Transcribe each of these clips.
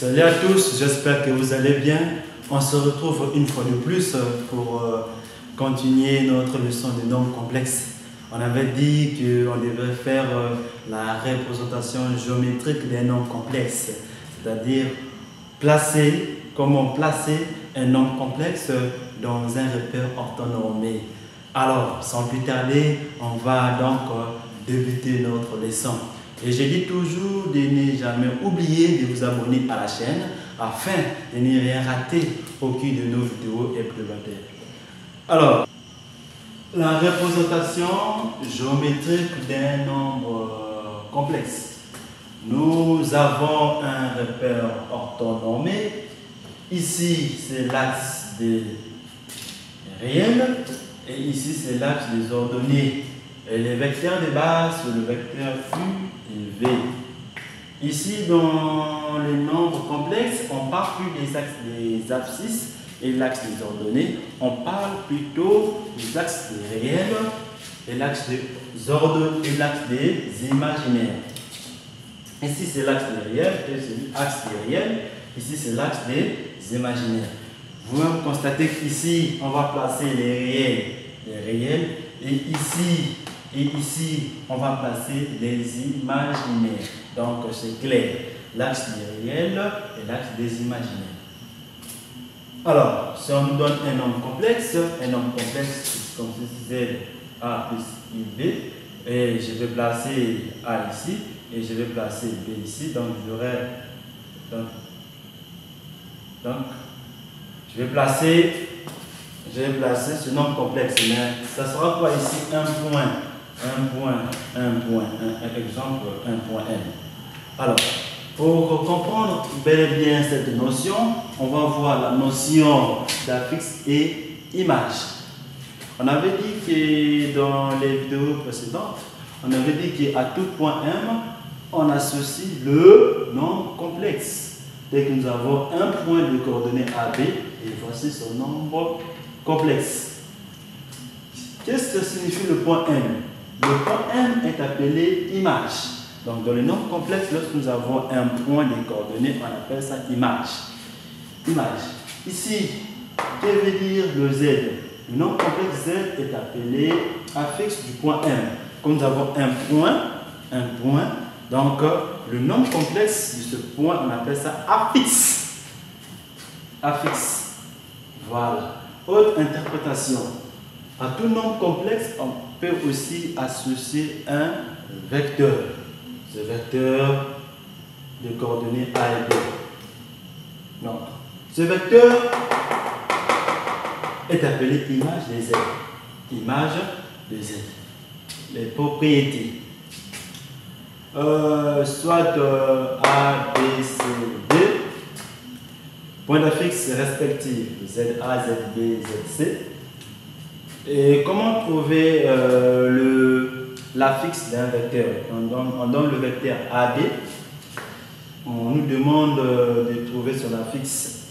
Salut à tous, j'espère que vous allez bien. On se retrouve une fois de plus pour continuer notre leçon de nombres complexes. On avait dit qu'on devait faire la représentation géométrique des nombres complexes, c'est-à-dire comment placer un nombre complexe dans un repère orthonormé. Alors, sans plus tarder, on va donc débuter notre leçon. Et je dis toujours de ne jamais oublier de vous abonner à la chaîne afin de ne rien rater aucune de nos vidéos hebdomadaires. Alors, la représentation géométrique d'un nombre complexe. Nous avons un repère orthonormé. Ici, c'est l'axe des réels et ici, c'est l'axe des ordonnées. Et les vecteurs de base, c'est le vecteur U et V. Ici, dans les nombres complexes, on ne parle plus des axes des abscisses et l'axe des ordonnées. On parle plutôt des axes des réels et l'axe des ordonnées et l'axe des imaginaires. Ici, c'est l'axe des réels et c'est l'axe des réels. Ici, c'est l'axe des imaginaires. Vous constatez qu'ici, on va placer les réels, et ici, on va placer les imaginaires. Donc, c'est clair. L'axe des réels et l'axe des imaginaires. Alors, si on nous donne un nombre complexe, comme si c'est A plus IB, et je vais placer A ici, et je vais placer B ici, donc j'aurai. Donc, je vais placer ce nombre complexe, mais ça sera quoi ici? Un exemple, un point N. Alors, pour comprendre bel et bien cette notion, on va voir la notion d'affixe et image. On avait dit que dans les vidéos précédentes, on avait dit qu'à tout point M, on associe le nombre complexe. Dès que nous avons un point de coordonnées AB, et voici son nombre complexe. Qu'est-ce que signifie le point M? Le point M est appelé image. Donc, dans le nombre complexe, lorsque nous avons un point de coordonnées, on appelle ça image. Image. Ici, que veut dire le Z? Le nombre complexe Z est appelé affixe du point M. Comme nous avons un point, donc le nombre complexe de ce point, on appelle ça affixe. Affixe. Voilà. Autre interprétation. À tout nombre complexe, on peut aussi associer un vecteur. Ce vecteur de coordonnées A et B. Donc, ce vecteur est appelé image de Z. Image de Z. Les propriétés. Soit A, B, C, D. Point d'affixe respectif ZA, ZB, ZC. Et comment trouver l'affixe d'un vecteur? On donne le vecteur AB. On nous demande de trouver son affixe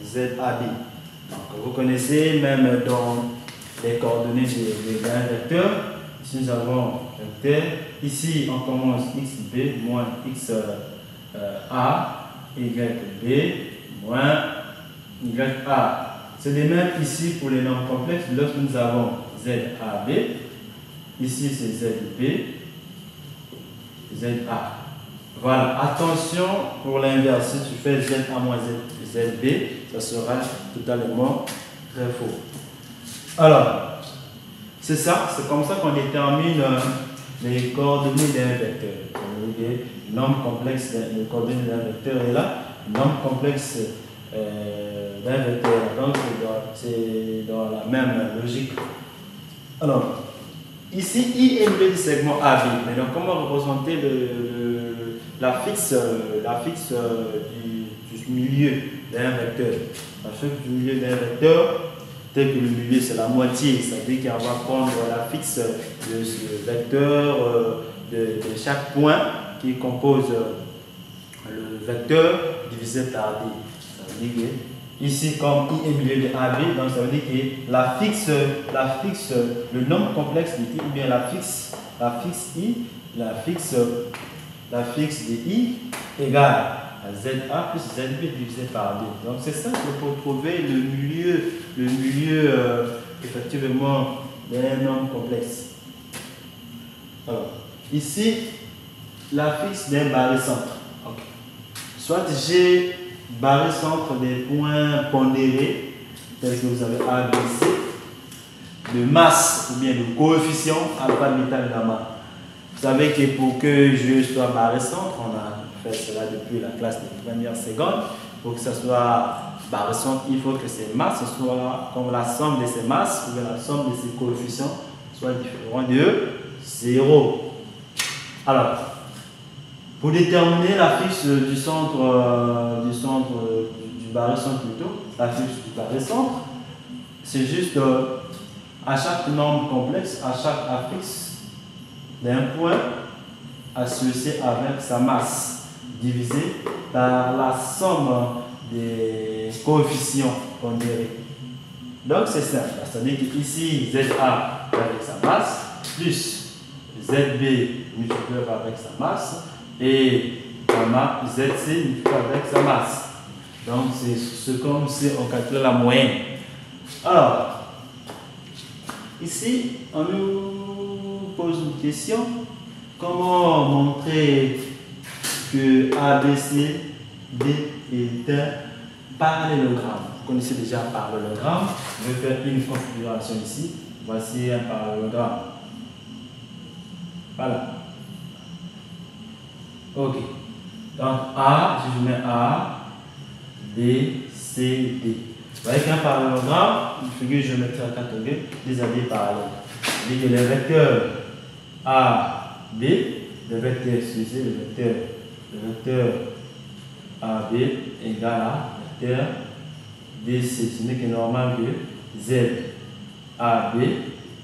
ZAB. Donc, vous connaissez même dans les coordonnées d'un vecteur. Ici, nous avons vecteur. Ici, on commence XB moins XA, YB moins YA. C'est les mêmes ici pour les nombres complexes. Lorsque nous avons ZAB, ici c'est ZB, ZA. Voilà, attention pour l'inverse. Si tu fais ZA moins ZB, ça sera totalement très faux. Alors, c'est ça, c'est comme ça qu'on détermine les coordonnées d'un vecteur. Le nombre complexe, les coordonnées d'un vecteur est là. Le nombre complexe d'un vecteur. Donc, c'est dans la même logique. Alors, ici, I est le du segment AB. Mais donc, comment représenter l'affixe du milieu d'un vecteur? L'affixe du milieu d'un vecteur, tel que le milieu c'est la moitié, ça veut dire qu'on va prendre l'affixe de ce vecteur de chaque point qui compose le vecteur divisé par D. Ça veut dire que ici, comme I est milieu de AB, donc ça veut dire que l'affixe, le nombre complexe de I, ou bien l'affixe I, l'affixe de I égale ZA plus ZB divisé par 2. Donc c'est simple pour trouver le milieu effectivement d'un nombre complexe. Alors, ici, l'affixe d'un barycentre. Okay. Soit j'ai barycentre des points pondérés, tels que vous avez A, B, C, de masse ou bien de coefficient alpha, bêta, gamma. Vous savez que pour que je sois barycentre, on a fait cela depuis la classe de première seconde. Pour que ça soit barycentre, il faut que ces masses soient comme la somme de ces masses ou bien la somme de ces coefficients soit différent de 0. Alors, pour déterminer l'affixe du centre du barycentre plutôt, l'affixe du barycentre, c'est juste à chaque nombre complexe, à chaque affixe d'un point associé avec sa masse divisé par la somme des coefficients pondérés. Donc c'est simple, c'est-à-dire qu'ici ZA avec sa masse plus ZB multiplié avec sa masse et gamma ZC multiplié avec sa masse. Donc c'est comme si on calculait la moyenne. Alors, ici on nous pose une question. Comment montrer que ABC, D est un parallélogramme? Vous connaissez déjà un parallélogramme. Je vais faire une configuration ici. Voici un parallélogramme. Voilà. Ok. Donc A, si je mets A, B, C, D. Vous voyez qu'un parallélogramme, une figure géométrique à 4 degrés, des alliés parallèles. C'est-à-dire que les vecteurs A, B, le vecteur utilisé, le vecteur AB égale à vecteur DC. Ce n'est que normal que ZAB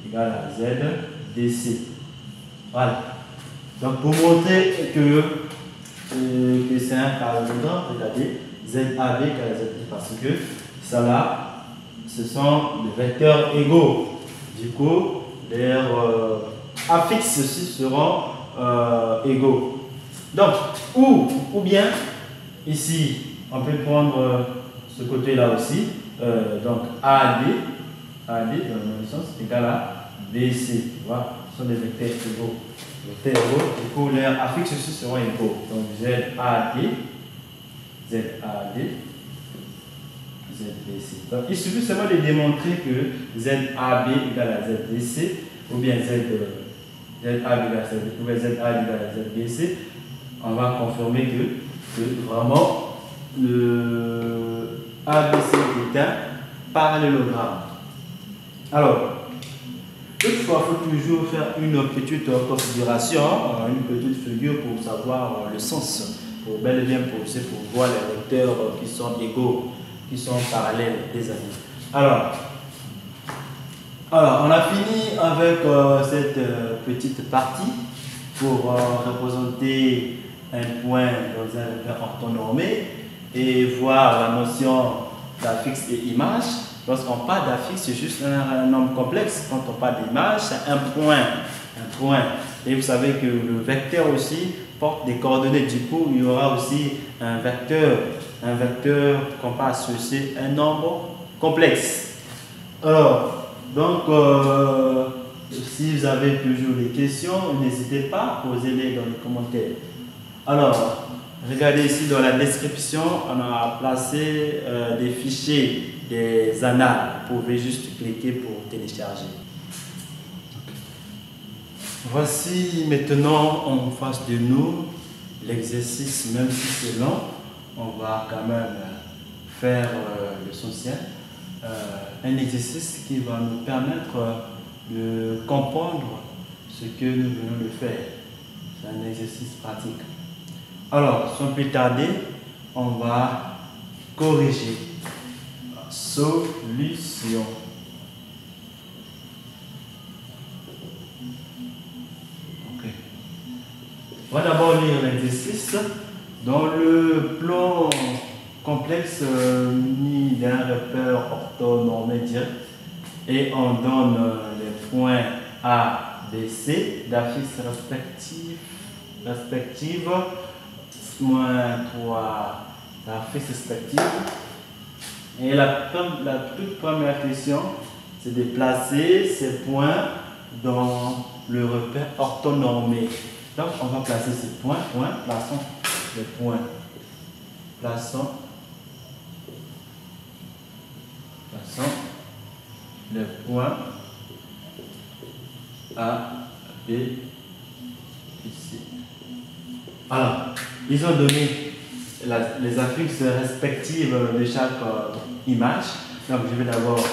égale à ZDC. Voilà. Donc pour montrer que c'est un parallélogramme, regardez ZAB égale à ZD parce que ça là, ce sont des vecteurs égaux. Du coup, leurs affixes aussi seront égaux. Donc, ou bien, ici, on peut prendre ce côté-là aussi. Donc, AD dans le même sens, égale à BC. Tu vois, ce sont des vecteurs égaux. Vecteurs égaux, du coup, leurs affixes aussi seront égaux. Donc, ZAD, ZBC. Donc, il suffit seulement de démontrer que ZAB égale à ZBC ou bien ZAB égale à ZBC ou bien ZA égale à ZBC. On va confirmer que vraiment le ABC est un parallélogramme. Alors, toutefois, il faut toujours faire une petite configuration, une petite figure pour savoir le sens, pour bel et bien pour voir les vecteurs qui sont égaux, qui sont parallèles des amis. Alors, on a fini avec cette petite partie pour représenter un point dans un vecteur orthonormé et voir la notion d'affixe et image. Lorsqu'on parle d'affixe, c'est juste un nombre complexe. Quand on parle d'image, c'est un point. Et vous savez que le vecteur aussi porte des coordonnées. Du coup, il y aura aussi un vecteur qu'on peut associer à un nombre complexe. Alors, donc, si vous avez toujours des questions, n'hésitez pas à poser-les dans les commentaires. Alors, regardez ici dans la description, on a placé des fichiers, des annales. Vous pouvez juste cliquer pour télécharger. Voici maintenant en face de nous l'exercice, même si c'est long, on va quand même faire l'essentiel. Un exercice qui va nous permettre de comprendre ce que nous venons de faire. C'est un exercice pratique. Alors, sans plus tarder, on va corriger. Solution. Ok. On va d'abord lire l'exercice. Dans le plan complexe muni d'un repère orthonormé direct et on donne les points A, B, C d'affiches respectives moins 3, la fixe respective. Et la toute première question, c'est de placer ces points dans le repère orthonormé. Donc, on va placer ces points, plaçons les points. Plaçons les points A, B, ici. Alors, ils ont donné les affixes respectives de chaque image. Donc, je vais d'abord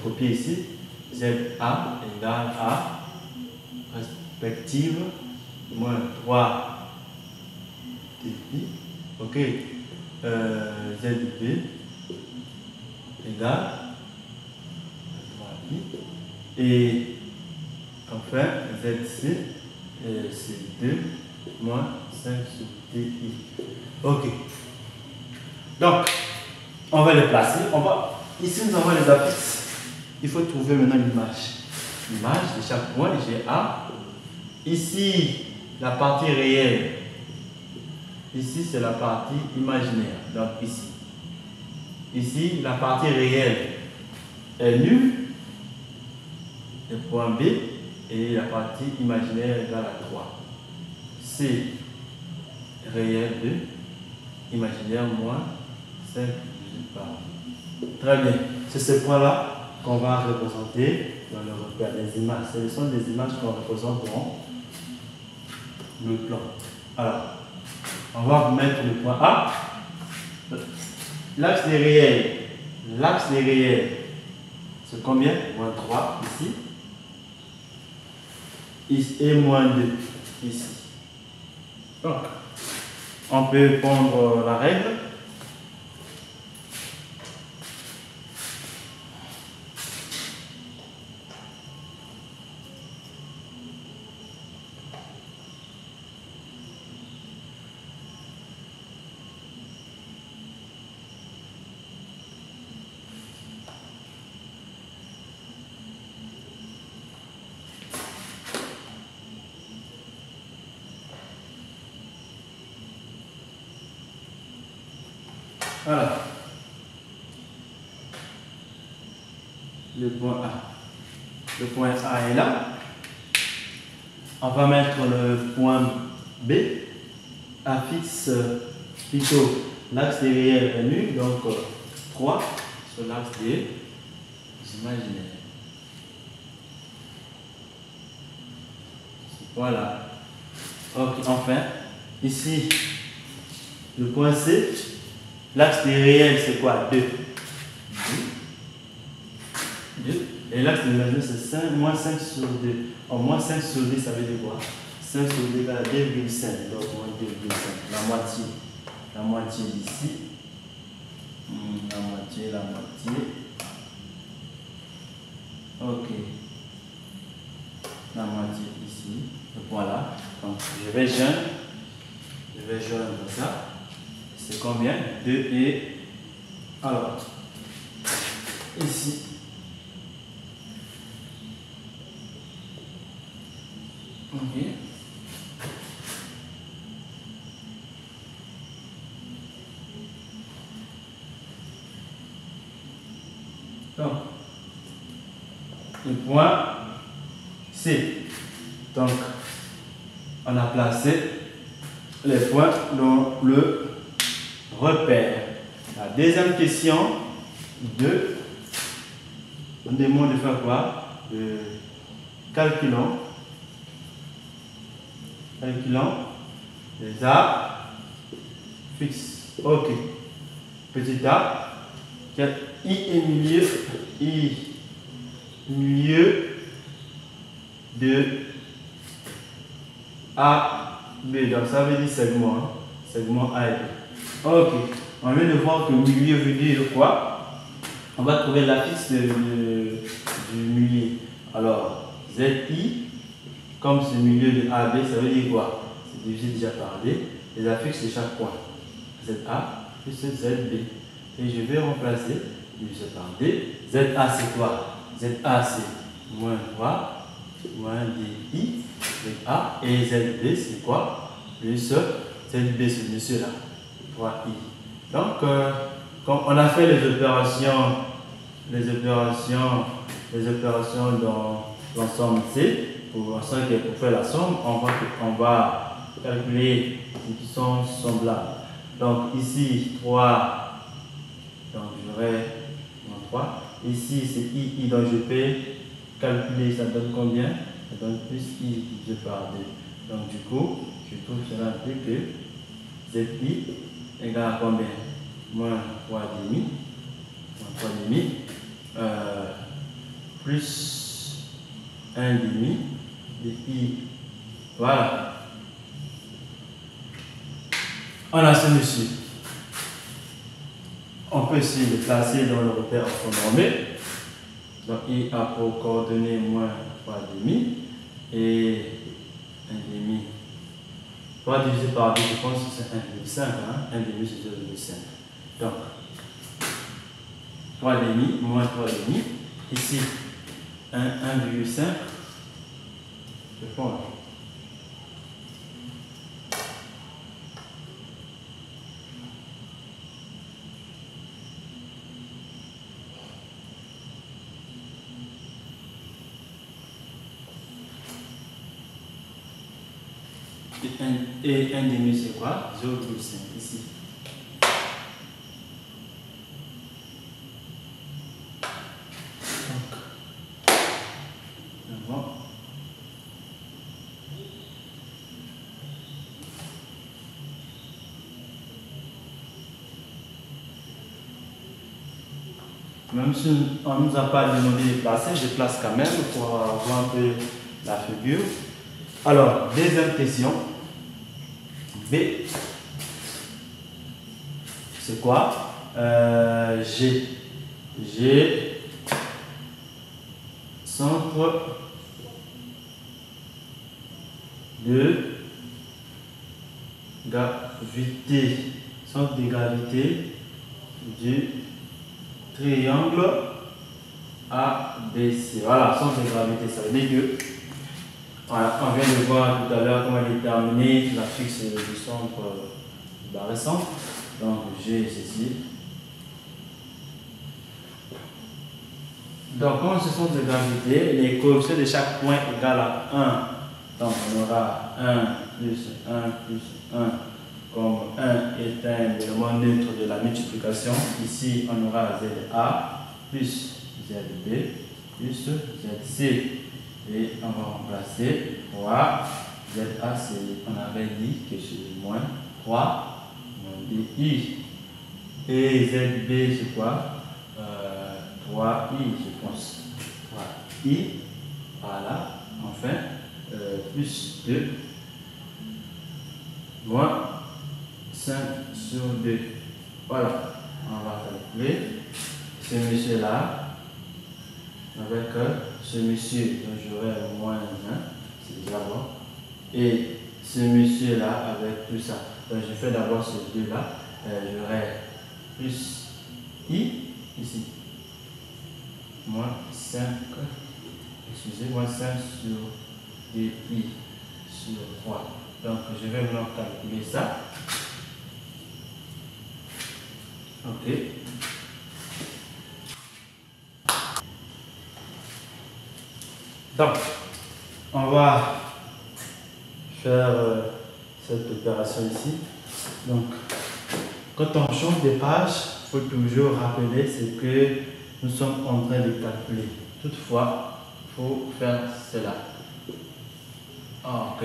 copier ici. ZA égale A, respective, moins 3 dpi. OK. ZB égale 3pi. Et enfin, ZC, c'est 2 moins 5 sur TI. OK. Donc, on va les placer. Ici, nous avons les affixes. Il faut trouver maintenant l'image. L'image de chaque point, j'ai A. Ici, la partie réelle. Ici, c'est la partie imaginaire. Donc, ici. Ici, la partie réelle est nulle. Le point B. Et la partie imaginaire égale à 3. C réel 2, imaginaire moins 5 par. Très bien. C'est ce point-là qu'on va représenter dans le repère des images. Ce sont des images qu'on représente dans le plan. Alors, on va mettre le point A. L'axe des réels. L'axe des réels, c'est combien? Moins 3 ici. Et moins 2 ici. Donc, on peut prendre la règle. Voilà. Le point A. Le point A est là. On va mettre le point B. Affixe plutôt l'axe des réels est nul, donc 3 sur l'axe des imaginaires. Voilà. Ok, enfin, ici, le point C. L'axe des réels, c'est quoi? 2. Et l'axe de l'imaginaire, c'est moins 5 sur 2. En moins 5 sur 2, ça veut dire quoi? 5 sur 2 égale à 2,5. Donc, moins 2,5. La moitié. La moitié d'ici. La moitié. OK. La moitié ici. Donc, voilà. Donc, je vais joindre ça. C'est combien? 2 et... Alors, ici. OK. Donc, le point C. Donc, on a placé les points dans le repère. La deuxième question on demande de faire quoi? Calculons les affixes. OK. Petit a, I est milieu de A, B. Donc ça veut dire segment. Hein? Segment A et B. OK. On vient de voir que milieu veut dire quoi? On va trouver l'affixe du milieu. Alors, ZI, comme ce milieu de A, B, ça veut dire quoi? C'est divisé déjà par D. Les affixes de chaque point. ZA plus ZB. Et je vais remplacer divisé par D. ZA c'est quoi? ZA c'est moins 3, moins DI, ZA. Et ZB c'est quoi? Plus ZB, c'est monsieur là. 3i. Donc, comme on a fait les opérations dans l'ensemble C, pour faire la somme, on va calculer ce qui sont semblables. Donc ici 3, donc j'aurai 3. Ici c'est I, donc je peux calculer, ça donne combien? Ça donne plus I divisé par 2. Donc du coup, je trouve cela implique que ZI égale à combien? Moins 3,5. Plus 1,5 de I. Voilà. On a ce monsieur. On peut aussi le placer dans le repère orthonormé. Donc I a pour coordonnées moins 3,5 et 1,5. 3 divisé par 2, je pense que c'est 1,5. 1,5 c'est 0,5. Donc 3,5 moins 3,5. Ici 1,5. Je prends là. Et 1,5 c'est quoi? 0,5 ici. Même si on ne nous a pas demandé de placer, je place quand même pour voir un peu la figure. Alors, deuxième question. B. C'est quoi? G. G. Centre de gravité. Centre de gravité du triangle ABC. Voilà, centre de gravité, ça veut dire que voilà, on vient de voir tout à l'heure comment déterminer la fixe du centre d'arrêt-centre. Donc G ceci. Donc comme ce centre de gravité, les coefficients de chaque point égale à 1. Donc on aura 1 plus 1 plus 1. Comme 1 est un élément neutre de la multiplication, ici on aura ZA plus ZB plus ZC. Et on va remplacer 3. ZA, on avait dit que c'est moins 3 moins DI. Et ZB, c'est quoi? 3I, je pense. 3I. Voilà. Enfin, plus 2 moins 5 sur 2. Voilà. On va calculer ce monsieur-là avec ce monsieur, donc j'aurai moins 1, c'est déjà bon. Et ce monsieur-là avec tout ça. Donc je fais d'abord ces deux-là. J'aurai plus I ici. Moins 5, excusez-moi, 5 sur 2I sur 3. Donc je vais maintenant calculer ça. Ok. Donc, on va faire cette opération ici. Donc, quand on change de page, il faut toujours rappeler ce que nous sommes en train de calculer. Toutefois, il faut faire cela. Ok.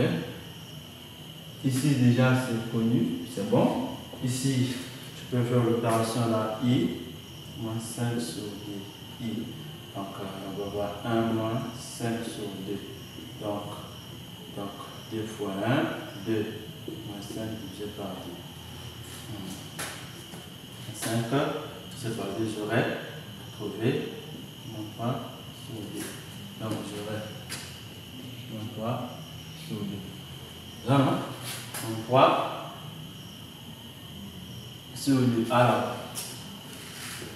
Ici, déjà, c'est connu, c'est bon. Ici, je peux faire l'opération là, I, moins 5 sur 2, I. Donc, on va voir 1 moins 5 sur 2. Donc 2 fois 1, 2 moins 5 divisé par 2. 5 divisé par 2, j'aurai trouvé mon 3 sur 2. Donc, j'aurai mon 3 sur 2. Là, non? Mon 3 sur 2. Alors,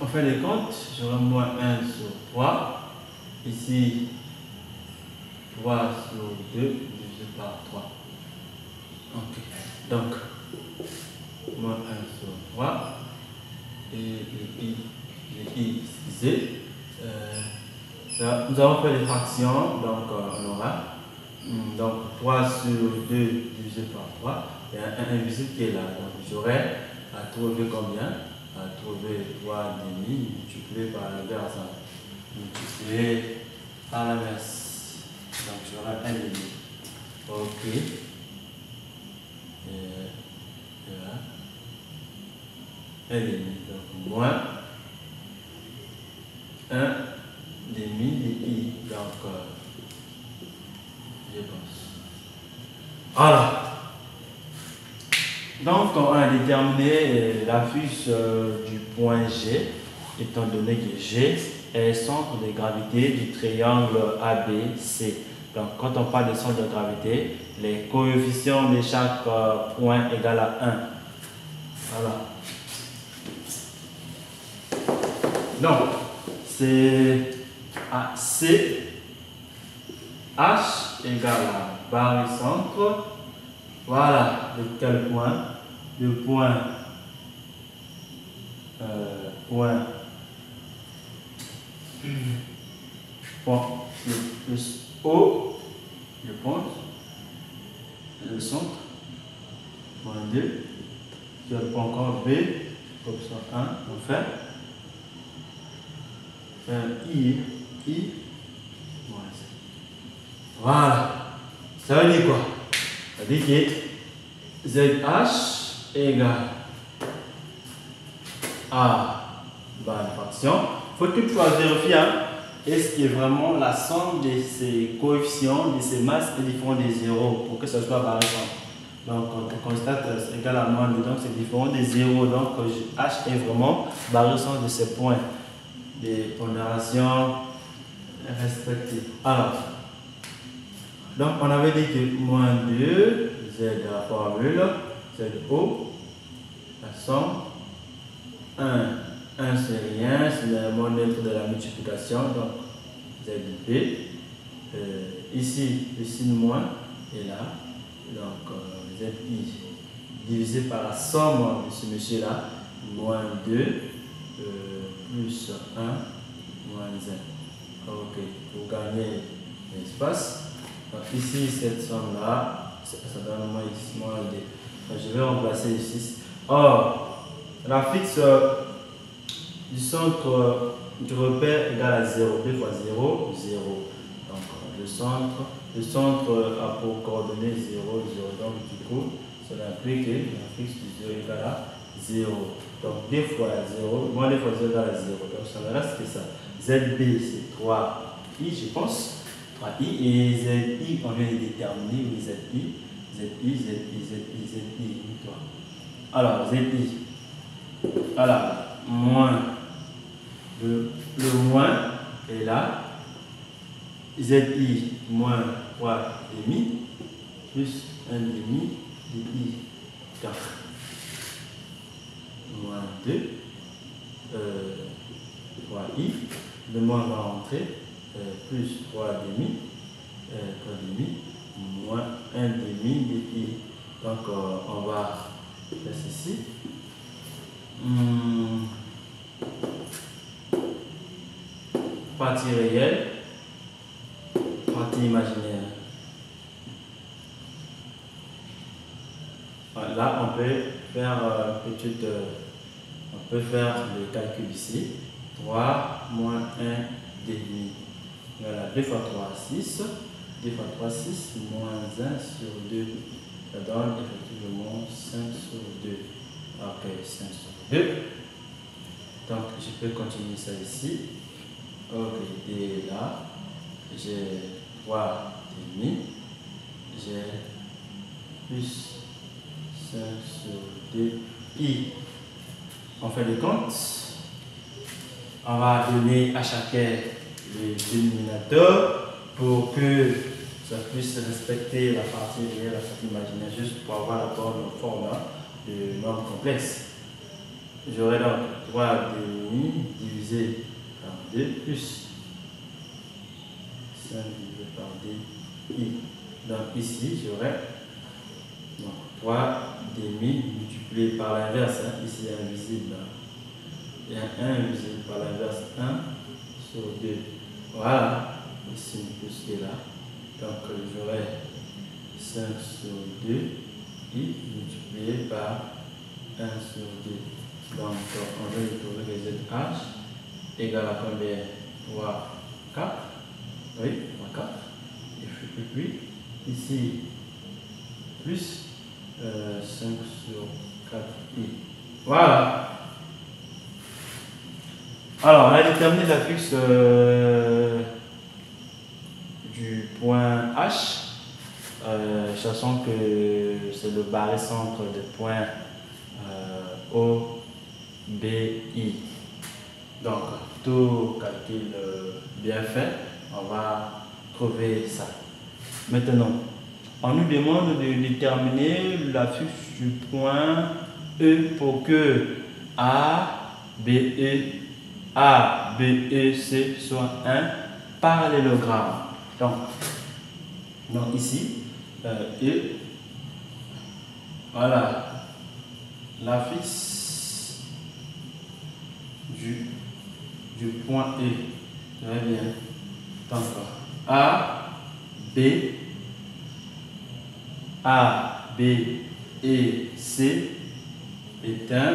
on fait les comptes, j'aurai moins 1 sur 3. Ici, 3 sur 2 divisé par 3. Ok. Donc, 3 et I, Z. Nous allons faire les fractions, donc on aura donc 3 sur 2 divisé par 3, il y a un invisible qui est là, donc j'aurai à trouver combien? À trouver 3 demi multiplié par l'inverse, multiplié par l'inverse, donc j'aurai 1 demi, ok, et là, 1 demi, donc moins 1 demi de I, donc je pense. Voilà. Donc, on a déterminé la fiche du point G, étant donné que G est le centre de gravité du triangle ABC. Donc, quand on parle de centre de gravité, les coefficients de chaque point égale à 1. Voilà. Donc, c'est C, H égale à barycentre. Voilà, de quel point? Le point, le O, le point, le centre, point 2, sur le point encore B, option 1, on fait. I, voilà. Ça veut dire quoi? Ça veut dire que ZH égale à une fraction. Il faut toutefois vérifier est-ce que vraiment la somme de ces coefficients, de ces masses est différente des zéros pour que ce soit barycentre. Donc on constate c'est égal à moins 2, donc c'est différent des zéros. Donc H est vraiment barycentre de ces points des pondérations respectives. Alors, donc on avait dit que moins 2, Z la formule, ZO, la somme, 1 c'est rien, c'est l'élément neutre de la multiplication, donc ZB, ici le signe moins est là, donc ZI divisé par la somme de ce monsieur là, moins 2, plus 1, moins 1. Ok, pour gagner l'espace. Donc ici, cette somme-là, ça donne moins 2. Je vais remplacer ici. Or, la fixe du centre du repère égale à 0. 2 fois 0, 0. Donc le centre a pour coordonnées 0, 0. Donc du coup, cela implique que la fixe du 0 égale à 0. Donc 2 fois 0, moins 2 fois 0 égale à 0. Donc ça me reste que ça. ZB c'est 3i, je pense. 3i et ZI, on vient de déterminer oui, ZI. Alors ZI. Alors, moins le moins est là. ZI moins 3 demi plus 1 demi de I. 4. Moins 2, 3i, le moins va rentrer, plus 3 demi, moins 1 demi de i. Donc on va faire ceci. Partie réelle, partie imaginaire. Là on peut faire on peut faire le calcul ici. 3 moins 1 demi. Voilà, 2 fois 3, 6. 2 fois 3, 6, moins 1 sur 2. Ça donne effectivement 5 sur 2. Ok, 5 sur 2. Donc, je peux continuer ça ici. Ok, et là, j'ai 3 demi. J'ai plus 5 sur 2 i. On fait le compte. On va donner à chacun le dénominateur pour que ça puisse respecter la partie réelle, la partie imaginaire, juste pour avoir la bonne forme de nombre complexe. J'aurai donc 3 demi divisé par 2 plus 5 divisé par 2 i. Donc ici, j'aurai 3 demi multiplié par l'inverse. Ici, il y a invisible. Il y a 1 invisible par l'inverse. 1 sur 2. Voilà. Ici, une plus qui est là. Donc, j'aurai 5 sur 2 i multiplié par 1 sur 2. Donc, on va retrouver que ZH égale à combien? 3, 4. Oui, 3, 4. Et puis, ici, plus 5 sur 4i. Voilà. Alors, on a déterminé la fixe du point H. Sachant que c'est le barycentre des points O, B, I. Donc, tout calcul bien fait, on va trouver ça. Maintenant, on nous demande de déterminer la fixe du point E pour que A, B, E, C soit un parallélogramme. Donc ici, E, voilà, la fixe du point E. Très bien. Donc, A, B, et C est un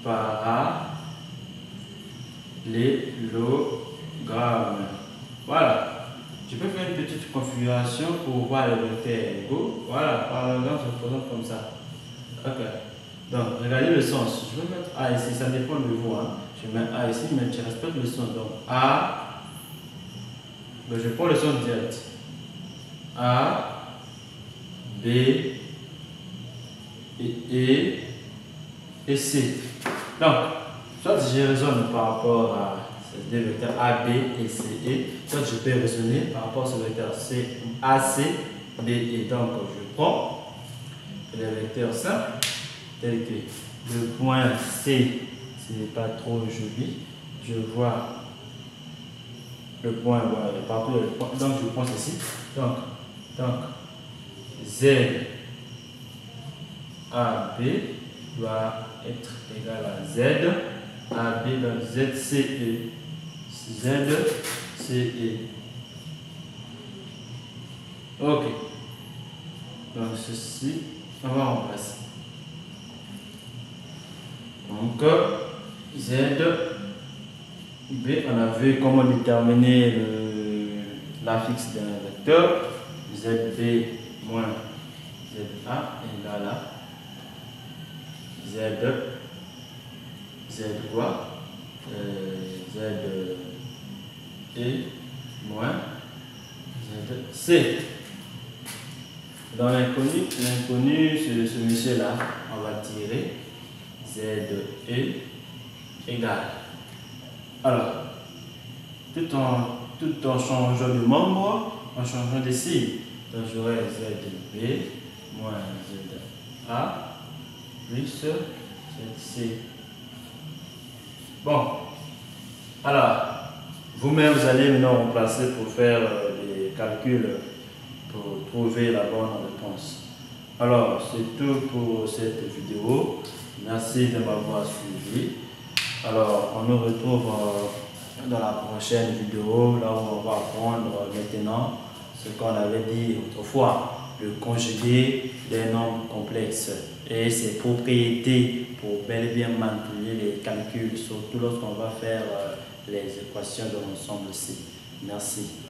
parallélogramme. Voilà. Je peux faire une petite configuration pour voir les vecteurs égaux. Voilà, parallélogramme se présente comme ça. Ok. Donc, regardez le sens. Je vais mettre A ici, ça dépend de vous. Je mets A ici, mais je respecte le sens. Donc, A, je prends le sens direct. A, B, et C. Donc, soit je raisonne par rapport à ces deux vecteurs A, B et C, soit je peux raisonner par rapport à ce vecteur A, C, D, E. Donc, je prends les vecteurs simples, tels que le point C, ce n'est pas trop joli. Je vois le point, voilà, partout le point. Donc, je prends ceci. Donc, Z AB doit être égal à Z AB, donc ZCE. ZCE. Ok. Donc ceci, on va remplacer. Donc Z B, on a vu comment déterminer la fixe d'un vecteur. ZB moins ZA égale à Z quoi? ZE moins ZC. Dans l'inconnu, c'est ce monsieur-là, on va tirer ZE égale. Alors, tout en changeant de membre, en changeant de signe, donc j'aurai ZB moins ZA plus ZC. Bon, alors, vous-même, vous allez maintenant remplacer pour faire des calculs pour trouver la bonne réponse. Alors, c'est tout pour cette vidéo. Merci de m'avoir suivi. Alors, on nous retrouve dans la prochaine vidéo, là où on va apprendre maintenant ce qu'on avait dit autrefois, le conjugué des nombres complexes et ses propriétés pour bel et bien manipuler les calculs, surtout lorsqu'on va faire les équations de l'ensemble C. Merci.